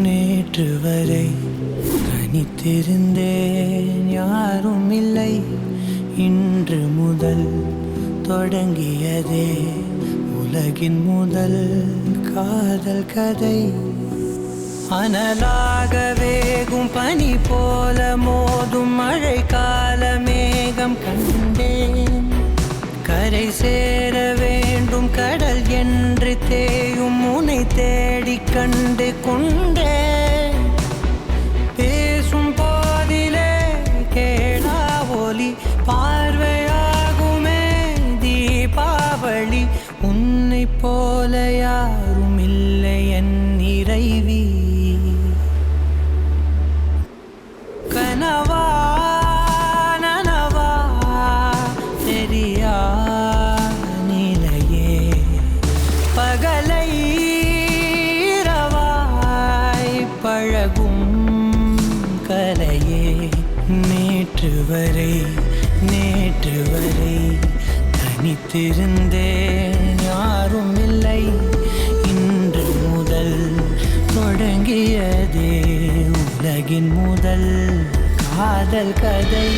நேற்று வரை தனித்திருந்தேன், யாரும் இல்லை. இன்று முதல் தொடங்கியதே உலகின் முதல் காதல் கதை. அனலாக வேகும் பனி போல மோதும் மழை கால மேகம் கண்டேன். கரை சேர வேண்டும் கடல் என்று தேயும் உன்னை தேடி கண்டு கொண்டேன். பேசும் போதிலே கேளா ஒலி பார்வையாகுமே தீபாவளி. உன்னை போல யாரும் இல்லை என் இறைவி. கனவா நனவா தெரியா நிலையே, பகலை இரவாய் பழகும் கலையே. நேற்று வரை தனித்திருந்தேன், யாரும் இல்லை. இன்று முதல் தொடங்கியதே உலகின் முதல் காதல் கதை.